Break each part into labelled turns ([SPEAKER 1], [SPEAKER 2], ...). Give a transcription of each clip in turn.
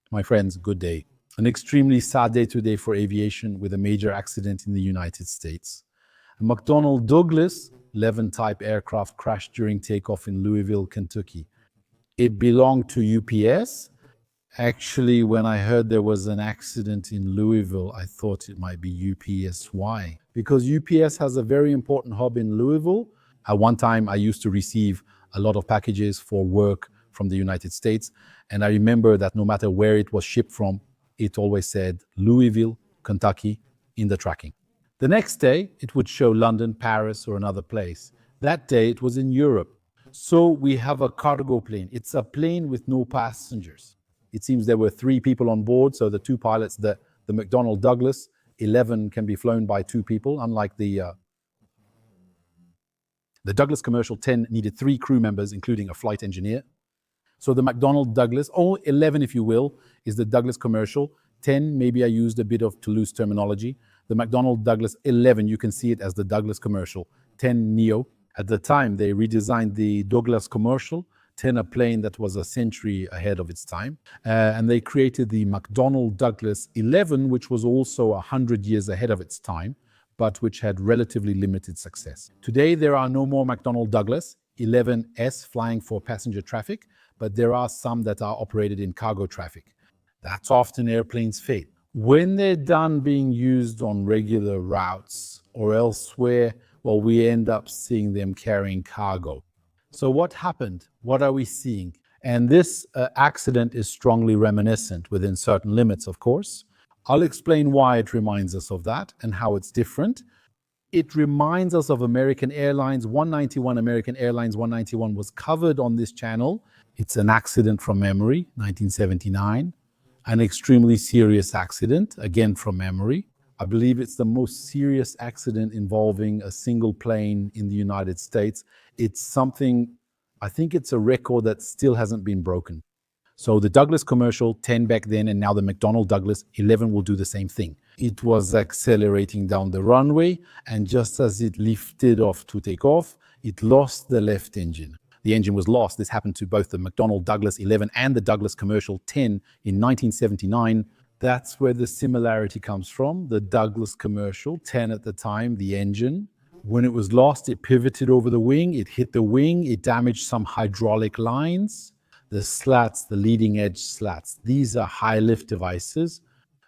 [SPEAKER 1] My friends, good day. An extremely sad day today for aviation with a major accident in the United States. A McDonnell Douglas 11 type aircraft crashed during takeoff in Louisville, Kentucky. It belonged to UPS. Actually, when I heard there was an accident in Louisville, I thought it might be UPS. Why? Because UPS has a very important hub in Louisville. At one time, I used to receive a lot of packages for work from the United States. And I remember that no matter where it was shipped from, it always said Louisville, Kentucky in the tracking. The next day, it would show London, Paris, or another place. That day, it was in Europe. So we have a cargo plane. It's a plane with no passengers. It seems there were 3 people on board, so the 2 pilots, the McDonnell Douglas 11 can be flown by 2 people, unlike the Douglas Commercial 10 needed 3 crew members, including a flight engineer. So the McDonnell Douglas, 11 if you will, is the Douglas Commercial. 10, maybe I used a bit of Toulouse terminology. The McDonnell Douglas 11, you can see it as the Douglas Commercial. 10 Neo. At the time, they redesigned the Douglas Commercial. 10, a plane that was a century ahead of its time. And they created the McDonnell Douglas 11, which was also 100 years ahead of its time, but which had relatively limited success. Today, there are no more McDonnell Douglas 11S flying for passenger traffic, but there are some that are operated in cargo traffic. That's often airplanes' fate. When they're done being used on regular routes or elsewhere, well, we end up seeing them carrying cargo. So what happened? What are we seeing? And this accident is strongly reminiscent, within certain limits, of course. I'll explain why it reminds us of that and how it's different. It reminds us of American Airlines 191. American Airlines 191 was covered on this channel. It's an accident from memory, 1979. An extremely serious accident, again from memory. I believe it's the most serious accident involving a single plane in the United States. It's something, I think it's a record that still hasn't been broken. So the Douglas Commercial 10 back then, and now the McDonnell Douglas 11 will do the same thing. It was accelerating down the runway, and just as it lifted off to take off, it lost the left engine. The engine was lost. This happened to both the McDonnell Douglas 11 and the Douglas Commercial 10 in 1979. That's where the similarity comes from. The Douglas Commercial 10 at the time, the engine, when it was lost, it pivoted over the wing, it hit the wing, it damaged some hydraulic lines. The slats, the leading edge slats, these are high lift devices.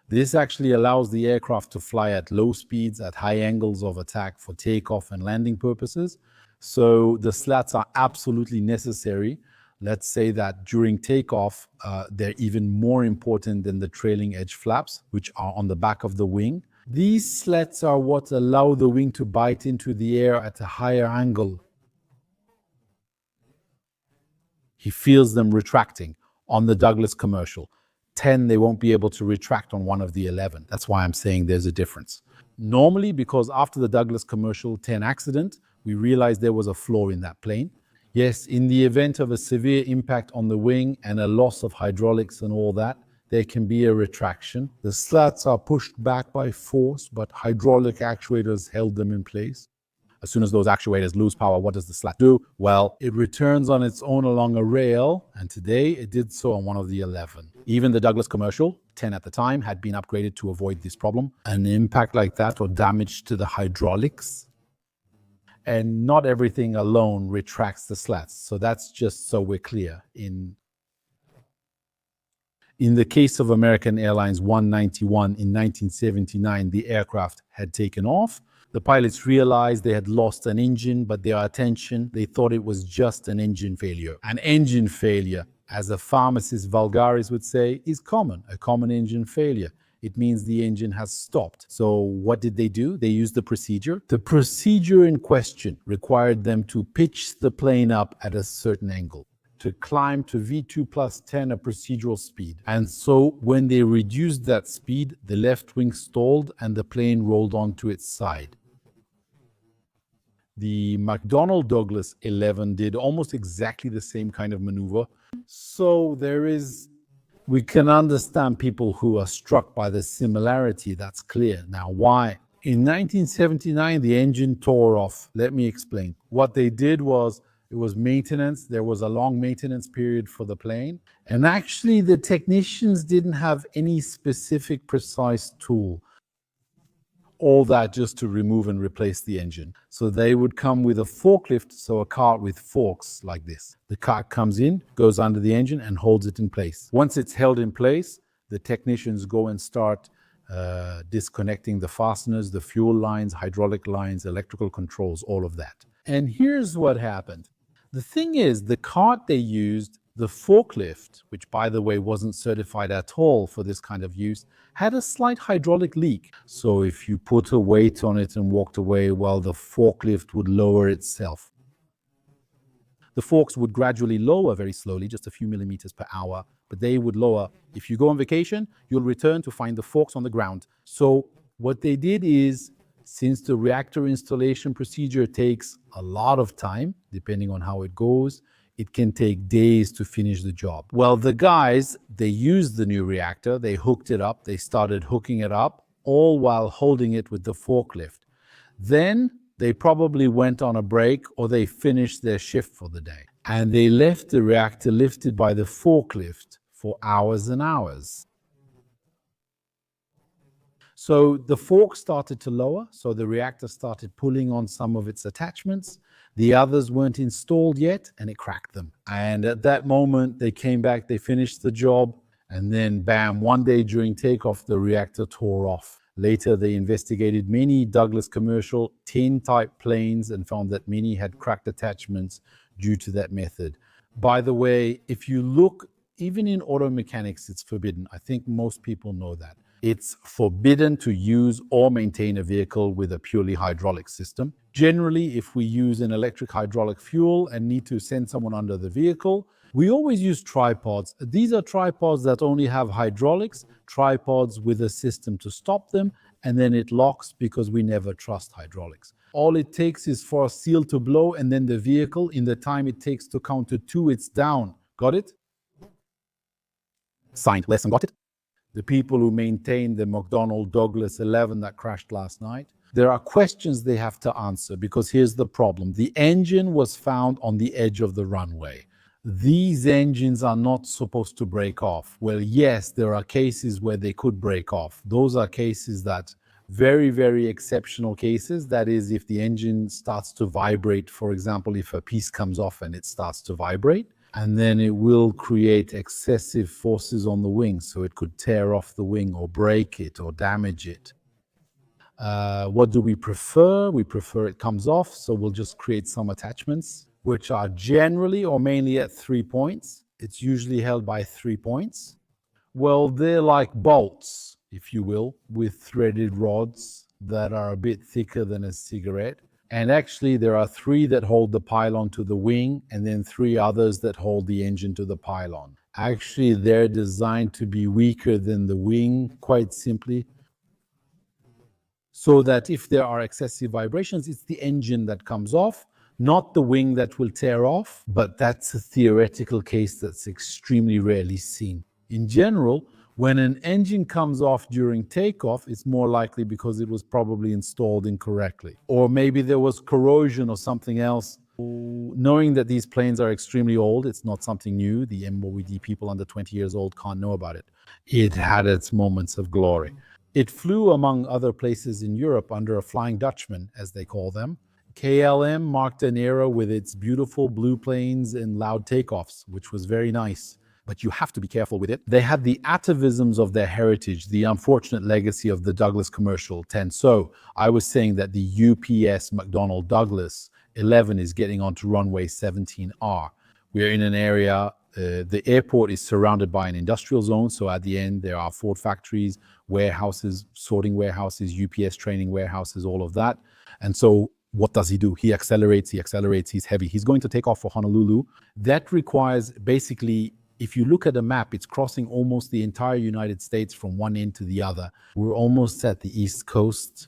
[SPEAKER 1] This actually allows the aircraft to fly at low speeds, at high angles of attack for takeoff and landing purposes. So the slats are absolutely necessary. Let's say that during takeoff, they're even more important than the trailing edge flaps, which are on the back of the wing. These slats are what allow the wing to bite into the air at a higher angle. He feels them retracting on the Douglas Commercial. 10, they won't be able to retract on one of the 11. That's why I'm saying there's a difference. Normally, because after the Douglas Commercial 10 accident, we realized there was a flaw in that plane. Yes, in the event of a severe impact on the wing and a loss of hydraulics and all that, there can be a retraction. The slats are pushed back by force, but hydraulic actuators held them in place. As soon as those actuators lose power, what does the slat do? Well, it returns on its own along a rail, and today it did so on one of the 11. Even the Douglas Commercial, 10 at the time, had been upgraded to avoid this problem. An impact like that or damage to the hydraulics, and not everything alone retracts the slats. So that's just so we're clear. In the case of American Airlines 191 in 1979, the aircraft had taken off. The pilots realized they had lost an engine, but their attention, they thought it was just an engine failure. An engine failure, as a pharmacist vulgaris would say, is common, a common engine failure. It means the engine has stopped. So what did they do? They used the procedure. The procedure in question required them to pitch the plane up at a certain angle, to climb to V2 plus 10, a procedural speed. And so when they reduced that speed, the left wing stalled and the plane rolled onto its side. The McDonnell Douglas 11 did almost exactly the same kind of maneuver. So we can understand people who are struck by the similarity, that's clear. Now, why? In 1979, the engine tore off. Let me explain. What they did was It was maintenance. There was a long maintenance period for the plane. And actually, the technicians didn't have any specific precise tool. All that just to remove and replace the engine. So they would come with a forklift, so a cart with forks like this. The cart comes in, goes under the engine, and holds it in place. Once it's held in place, the technicians go and start disconnecting the fasteners, the fuel lines, hydraulic lines, electrical controls, all of that. And here's what happened. The thing is, the cart they used, the forklift, which by the way wasn't certified at all for this kind of use, had a slight hydraulic leak. So if you put a weight on it and walked away, well, the forklift would lower itself. The forks would gradually lower very slowly, just a few millimeters per hour, but they would lower. If you go on vacation, you'll return to find the forks on the ground. So what they did is, since the reactor installation procedure takes a lot of time, depending on how it goes, it can take days to finish the job. Well, the guys, they used the new reactor, they hooked it up, they started hooking it up, all while holding it with the forklift. Then they probably went on a break or they finished their shift for the day. And they left the reactor lifted by the forklift for hours and hours. So the fork started to lower, so the reactor started pulling on some of its attachments. The others weren't installed yet, and it cracked them. And at that moment, they came back, they finished the job, and then bam, one day during takeoff, the reactor tore off. Later, they investigated many Douglas commercial 10-type planes and found that many had cracked attachments due to that method. By the way, if you look, even in auto mechanics, it's forbidden. I think most people know that. It's forbidden to use or maintain a vehicle with a purely hydraulic system. Generally, if we use an electric hydraulic fuel and need to send someone under the vehicle, we always use tripods. These are tripods that only have hydraulics, tripods with a system to stop them, and then it locks because we never trust hydraulics. All it takes is for a seal to blow, and then the vehicle, in the time it takes to count to 2, it's down. Got it? Signed. Lesson got it? The people who maintain the McDonnell Douglas 11 that crashed last night, there are questions they have to answer because here's the problem. The engine was found on the edge of the runway. These engines are not supposed to break off. Well, yes, there are cases where they could break off. Those are cases that very, very exceptional cases. That is, if the engine starts to vibrate, for example, if a piece comes off and it starts to vibrate, and then it will create excessive forces on the wing. So it could tear off the wing or break it or damage it. What do we prefer? We prefer it comes off, so we'll just create some attachments, which are generally or mainly at 3 points. It's usually held by 3 points. Well, they're like bolts, if you will, with threaded rods that are a bit thicker than a cigarette. And actually, there are 3 that hold the pylon to the wing, and then 3 others that hold the engine to the pylon. Actually, they're designed to be weaker than the wing, quite simply, so that if there are excessive vibrations, it's the engine that comes off, not the wing that will tear off. But that's a theoretical case that's extremely rarely seen. In general, when an engine comes off during takeoff, it's more likely because it was probably installed incorrectly. Or maybe there was corrosion or something else. Knowing that these planes are extremely old, it's not something new. The MOED people under 20 years old can't know about it. It had its moments of glory. It flew, among other places in Europe, under a Flying Dutchman, as they call them. KLM marked an era with its beautiful blue planes and loud takeoffs, which was very nice. But you have to be careful with it. They had the atavisms of their heritage, the unfortunate legacy of the Douglas Commercial 10. So I was saying that the UPS McDonnell Douglas 11 is getting onto runway 17R. We're in an area, the airport is surrounded by an industrial zone. So at the end, there are Ford factories, warehouses, sorting warehouses, UPS training warehouses, all of that. And so what does he do? He accelerates, he's heavy. He's going to take off for Honolulu. That requires basically, if you look at a map, it's crossing almost the entire United States from one end to the other. We're almost at the East Coast.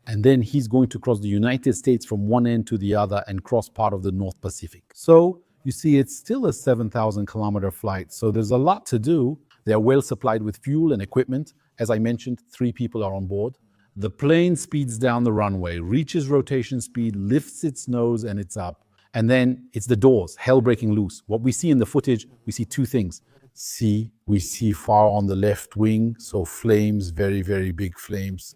[SPEAKER 1] And then he's going to cross the United States from one end to the other and cross part of the North Pacific. So you see, it's still a 7,000 kilometer flight. So there's a lot to do. They're well supplied with fuel and equipment. As I mentioned, 3 people are on board. The plane speeds down the runway, reaches rotation speed, lifts its nose, and it's up. And then it's the doors, hell breaking loose. What we see in the footage, we see two things. We see fire on the left wing, so flames, very, very big flames.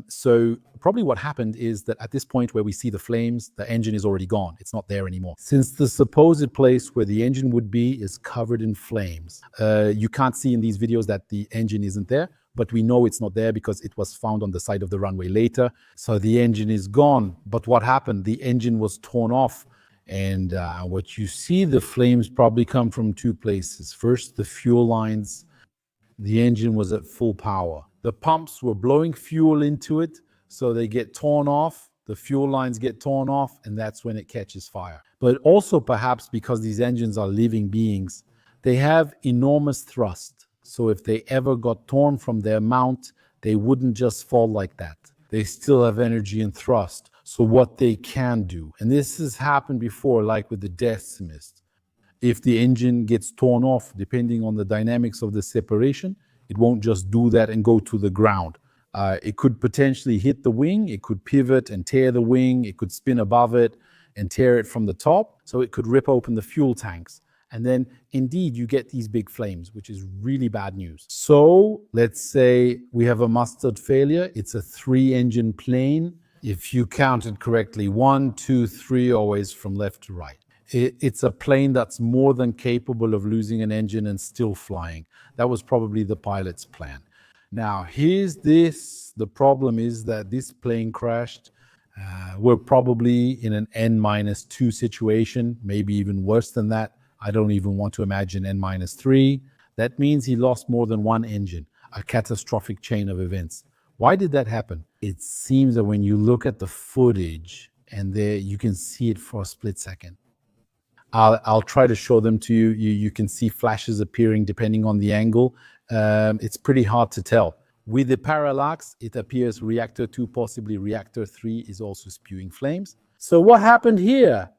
[SPEAKER 1] So probably what happened is that at this point where we see the flames, the engine is already gone. It's not there anymore. Since the supposed place where the engine would be is covered in flames, you can't see in these videos that the engine isn't there, but we know it's not there because it was found on the side of the runway later. So the engine is gone. But what happened? The engine was torn off. And what you see, the flames probably come from two places. First, the fuel lines. The engine was at full power. The pumps were blowing fuel into it, so they get torn off. The fuel lines get torn off, and that's when it catches fire. But also perhaps because these engines are living beings, they have enormous thrust. So if they ever got torn from their mount, they wouldn't just fall like that. They still have energy and thrust. So what they can do, and this has happened before, like with the Decimist, if the engine gets torn off, depending on the dynamics of the separation, it won't just do that and go to the ground. It could potentially hit the wing, it could pivot and tear the wing, it could spin above it and tear it from the top, so it could rip open the fuel tanks. And then indeed you get these big flames, which is really bad news. So let's say we have a mustard failure. It's a 3-engine plane. If you counted correctly, 1, 2, 3, always from left to right. It's a plane that's more than capable of losing an engine and still flying. That was probably the pilot's plan. Now, the problem is that this plane crashed. We're probably in an N-2 situation, maybe even worse than that. I don't even want to imagine N-3. That means he lost more than one engine, a catastrophic chain of events. Why did that happen? It seems that when you look at the footage, and there you can see it for a split second. I'll try to show them to you. You can see flashes appearing depending on the angle. It's pretty hard to tell. With the parallax, it appears reactor 2, possibly reactor 3, is also spewing flames. So what happened here?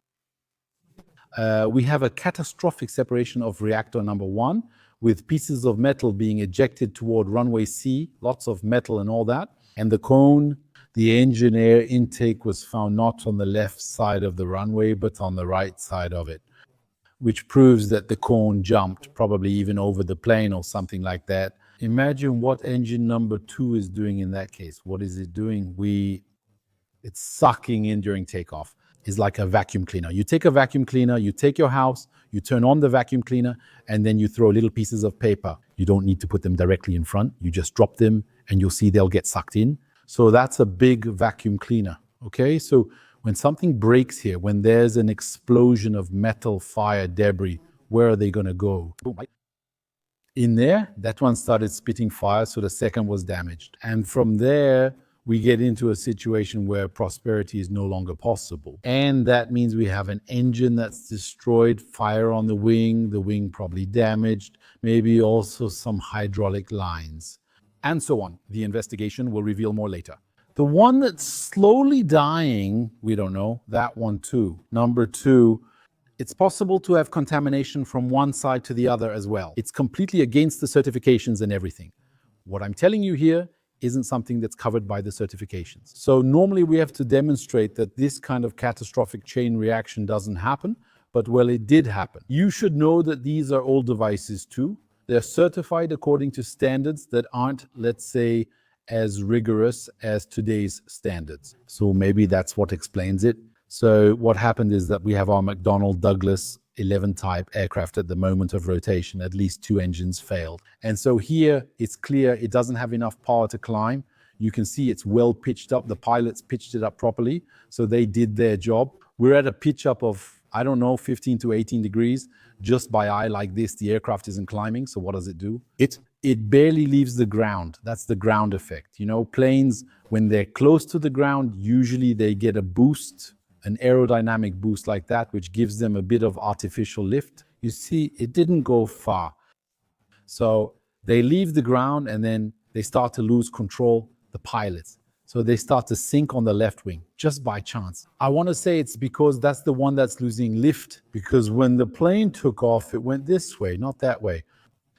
[SPEAKER 1] We have a catastrophic separation of reactor number 1, with pieces of metal being ejected toward runway C, lots of metal and all that. And the cone, the engine air intake was found not on the left side of the runway, but on the right side of it, which proves that the cone jumped, probably even over the plane or something like that. Imagine what engine number 2 is doing in that case. What is it doing? It's sucking in during takeoff. It's like a vacuum cleaner. You take a vacuum cleaner, you take your house, you turn on the vacuum cleaner, and then you throw little pieces of paper. You don't need to put them directly in front. You just drop them, and you'll see they'll get sucked in. So that's a big vacuum cleaner, okay? So when something breaks here, when there's an explosion of metal, fire, debris, where are they going to go? In there, that one started spitting fire, so the second was damaged. And from there, we get into a situation where prosperity is no longer possible. And that means we have an engine that's destroyed, fire on the wing probably damaged, maybe also some hydraulic lines, and so on. The investigation will reveal more later. The one that's slowly dying, we don't know, that one too. Number 2, it's possible to have contamination from one side to the other as well. It's completely against the certifications and everything. What I'm telling you here isn't something that's covered by the certifications. So normally we have to demonstrate that this kind of catastrophic chain reaction doesn't happen, but well, it did happen. You should know that these are old devices too. They're certified according to standards that aren't, let's say, as rigorous as today's standards. So maybe that's what explains it. So what happened is that we have our McDonnell Douglas 11 type aircraft at the moment of rotation. At least 2 engines failed. And so here it's clear it doesn't have enough power to climb. You can see it's well pitched up. The pilots pitched it up properly, so they did their job. We're at a pitch up of, I don't know, 15 to 18 degrees. Just by eye like this, the aircraft isn't climbing. So what does it do? It barely leaves the ground. That's the ground effect. You know, planes, when they're close to the ground, usually they get a boost, an aerodynamic boost like that, which gives them a bit of artificial lift. You see, it didn't go far. So they leave the ground and then they start to lose control, the pilots. So they start to sink on the left wing, just by chance. I want to say it's because that's the one that's losing lift, because when the plane took off, it went this way, not that way.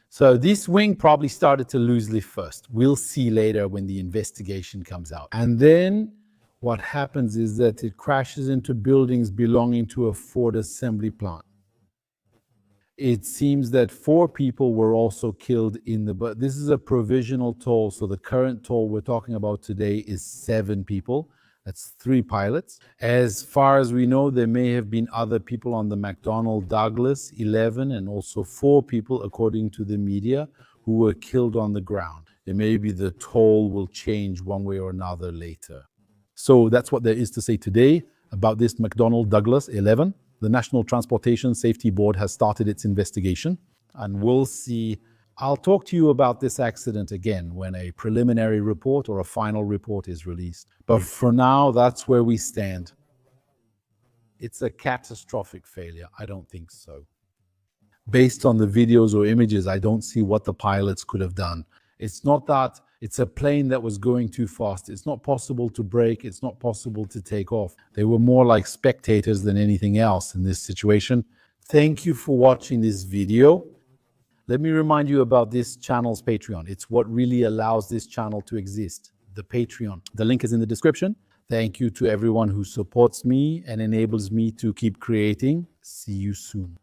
[SPEAKER 1] So this wing probably started to lose lift first. We'll see later when the investigation comes out. And then what happens is that it crashes into buildings belonging to a Ford assembly plant. It seems that 4 people were also killed but this is a provisional toll. So the current toll we're talking about today is 7 people. That's 3 pilots. As far as we know, there may have been other people on the McDonnell Douglas 11 and also 4 people, according to the media, who were killed on the ground. And maybe the toll will change one way or another later. So that's what there is to say today about this McDonnell Douglas 11. The National Transportation Safety Board has started its investigation, and we'll see. I'll talk to you about this accident again when a preliminary report or a final report is released. But for now, that's where we stand. It's a catastrophic failure. I don't think so. Based on the videos or images, I don't see what the pilots could have done. It's not that it's a plane that was going too fast. It's not possible to brake. It's not possible to take off. They were more like spectators than anything else in this situation. Thank you for watching this video. Let me remind you about this channel's Patreon. It's what really allows this channel to exist, the Patreon. The link is in the description. Thank you to everyone who supports me and enables me to keep creating. See you soon.